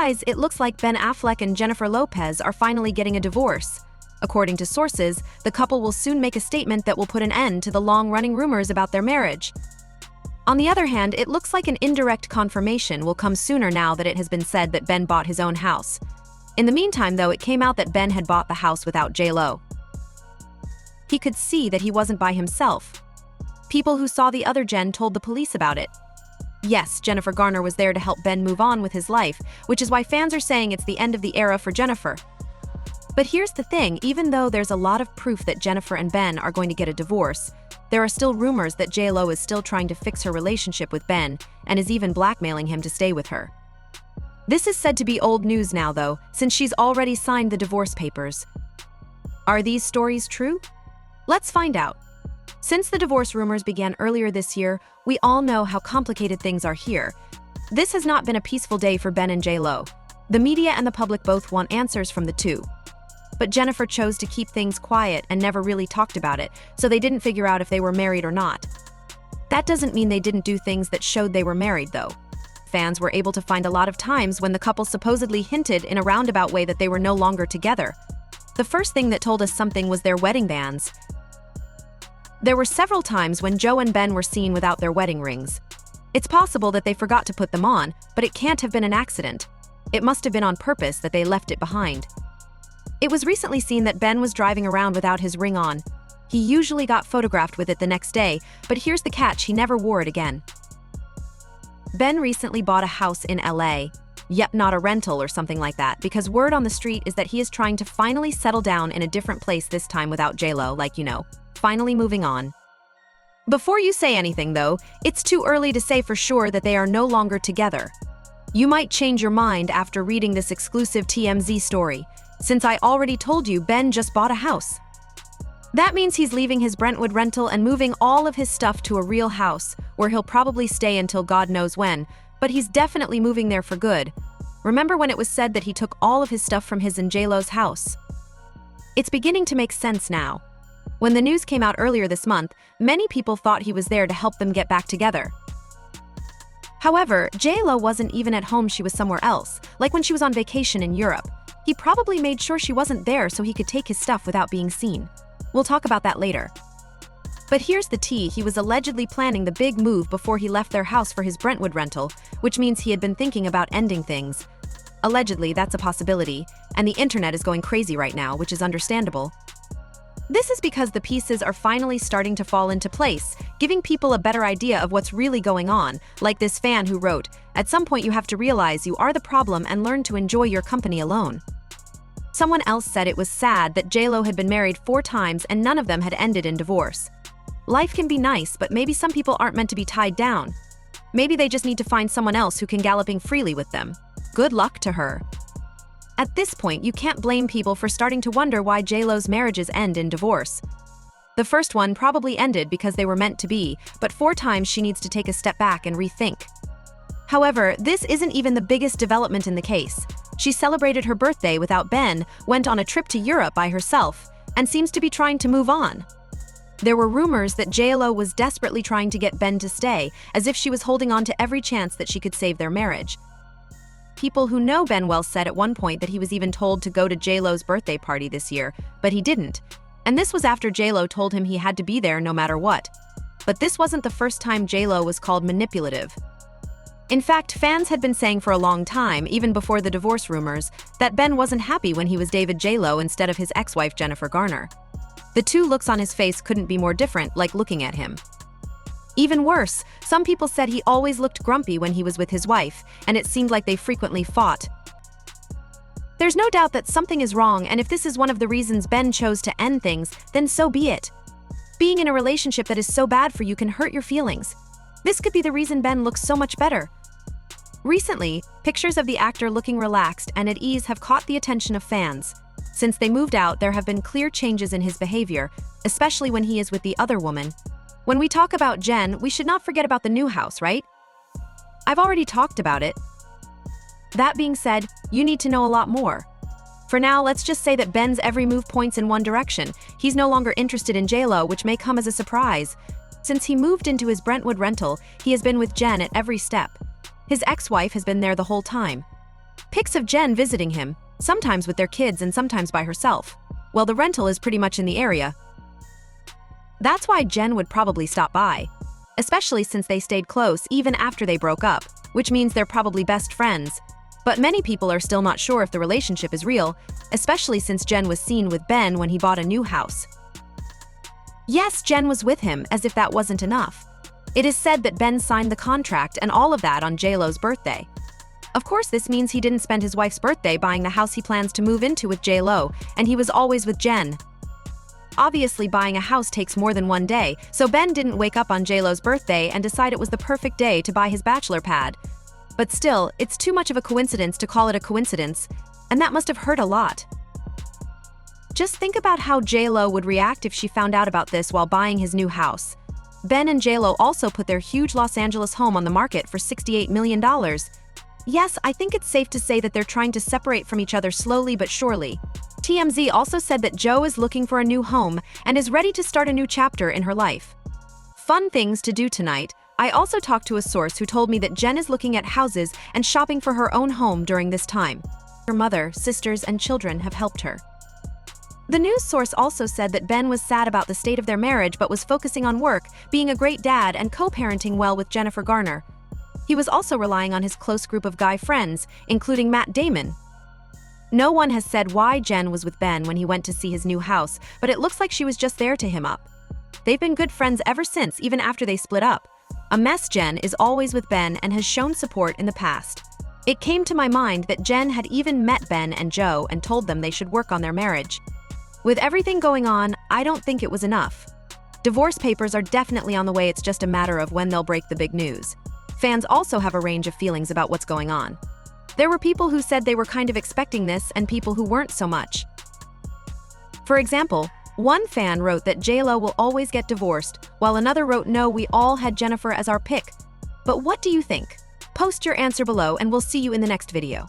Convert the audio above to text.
surprise, it looks like Ben Affleck and Jennifer Lopez are finally getting a divorce. According to sources, the couple will soon make a statement that will put an end to the long-running rumors about their marriage. On the other hand, it looks like an indirect confirmation will come sooner now that it has been said that Ben bought his own house. In the meantime, though, it came out that Ben had bought the house without J.Lo. He could see that he wasn't by himself. People who saw the other Jen told the police about it. Yes, Jennifer Garner was there to help Ben move on with his life, which is why fans are saying it's the end of the era for Jennifer. But here's the thing, even though there's a lot of proof that Jennifer and Ben are going to get a divorce, there are still rumors that J.Lo is still trying to fix her relationship with Ben and is even blackmailing him to stay with her. This is said to be old news now, though, since she's already signed the divorce papers. Are these stories true? Let's find out. Since the divorce rumors began earlier this year, we all know how complicated things are here. This has not been a peaceful day for Ben and J.Lo. The media and the public both want answers from the two. But Jennifer chose to keep things quiet and never really talked about it, so they didn't figure out if they were married or not. That doesn't mean they didn't do things that showed they were married, though. Fans were able to find a lot of times when the couple supposedly hinted in a roundabout way that they were no longer together. The first thing that told us something was their wedding bands. There were several times when Joe and Ben were seen without their wedding rings. It's possible that they forgot to put them on, but it can't have been an accident. It must have been on purpose that they left it behind. It was recently seen that Ben was driving around without his ring on. He usually got photographed with it the next day, but here's the catch, he never wore it again. Ben recently bought a house in LA. Yep, not a rental or something like that, because word on the street is that he is trying to finally settle down in a different place this time without J.Lo, finally moving on. Before you say anything, though, it's too early to say for sure that they are no longer together. You might change your mind after reading this exclusive TMZ story, since I already told you Ben just bought a house. That means he's leaving his Brentwood rental and moving all of his stuff to a real house, where he'll probably stay until God knows when, but he's definitely moving there for good. Remember when it was said that he took all of his stuff from his and J.Lo's house? It's beginning to make sense now. When the news came out earlier this month, many people thought he was there to help them get back together. However, J.Lo wasn't even at home, she was somewhere else, like when she was on vacation in Europe. He probably made sure she wasn't there so he could take his stuff without being seen. We'll talk about that later. But here's the tea, he was allegedly planning the big move before he left their house for his Brentwood rental, which means he had been thinking about ending things. Allegedly, that's a possibility, and the internet is going crazy right now, which is understandable. This is because the pieces are finally starting to fall into place, giving people a better idea of what's really going on, like this fan who wrote, "At some point you have to realize you are the problem and learn to enjoy your company alone." Someone else said it was sad that J.Lo had been married 4 times and none of them had ended in divorce. Life can be nice, but maybe some people aren't meant to be tied down. Maybe they just need to find someone else who can galloping freely with them. Good luck to her. At this point, you can't blame people for starting to wonder why J.Lo's marriages end in divorce. The first one probably ended because they were meant to be, but 4 times she needs to take a step back and rethink. However, this isn't even the biggest development in the case. She celebrated her birthday without Ben, went on a trip to Europe by herself, and seems to be trying to move on. There were rumors that J.Lo was desperately trying to get Ben to stay, as if she was holding on to every chance that she could save their marriage. People who know Ben well said at one point that he was even told to go to J.Lo's birthday party this year, but he didn't. And this was after J.Lo told him he had to be there no matter what. But this wasn't the first time J.Lo was called manipulative. In fact, fans had been saying for a long time, even before the divorce rumors, that Ben wasn't happy when he was dating J.Lo instead of his ex-wife Jennifer Garner. The two looks on his face couldn't be more different, like looking at him. Even worse, some people said he always looked grumpy when he was with his wife, and it seemed like they frequently fought. There's no doubt that something is wrong, and if this is one of the reasons Ben chose to end things, then so be it. Being in a relationship that is so bad for you can hurt your feelings. This could be the reason Ben looks so much better. Recently, pictures of the actor looking relaxed and at ease have caught the attention of fans. Since they moved out, there have been clear changes in his behavior, especially when he is with the other woman. When we talk about Jen, we should not forget about the new house, right? I've already talked about it. That being said, you need to know a lot more. For now, let's just say that Ben's every move points in one direction. He's no longer interested in J.Lo, which may come as a surprise. Since he moved into his Brentwood rental, he has been with Jen at every step. His ex-wife has been there the whole time. Pics of Jen visiting him, sometimes with their kids and sometimes by herself. Well, the rental is pretty much in the area. That's why Jen would probably stop by, especially since they stayed close even after they broke up, which means they're probably best friends. But many people are still not sure if the relationship is real, especially since Jen was seen with Ben when he bought a new house. Yes, Jen was with him, as if that wasn't enough. It is said that Ben signed the contract and all of that on J.Lo's birthday. Of course, this means he didn't spend his wife's birthday buying the house he plans to move into with J.Lo, and he was always with Jen. Obviously, buying a house takes more than one day, so Ben didn't wake up on J.Lo's birthday and decide it was the perfect day to buy his bachelor pad. But still, it's too much of a coincidence to call it a coincidence, and that must have hurt a lot. Just think about how J.Lo would react if she found out about this while buying his new house. Ben and J.Lo also put their huge Los Angeles home on the market for $68 million. Yes, I think it's safe to say that they're trying to separate from each other slowly but surely. TMZ also said that Jo is looking for a new home and is ready to start a new chapter in her life. Fun things to do tonight. I also talked to a source who told me that Jen is looking at houses and shopping for her own home during this time. Her mother, sisters, and children have helped her. The news source also said that Ben was sad about the state of their marriage but was focusing on work, being a great dad, and co-parenting well with Jennifer Garner. He was also relying on his close group of guy friends, including Matt Damon. No one has said why Jen was with Ben when he went to see his new house, but it looks like she was just there to him up. They've been good friends ever since, even after they split up. A mess Jen is always with Ben and has shown support in the past. It came to my mind that Jen had even met Ben and Jo and told them they should work on their marriage. With everything going on, I don't think it was enough. Divorce papers are definitely on the way, it's just a matter of when they'll break the big news. Fans also have a range of feelings about what's going on. There were people who said they were kind of expecting this and people who weren't so much. For example, one fan wrote that J.Lo will always get divorced, while another wrote no, we all had Jennifer as our pick. But what do you think? Post your answer below and we'll see you in the next video.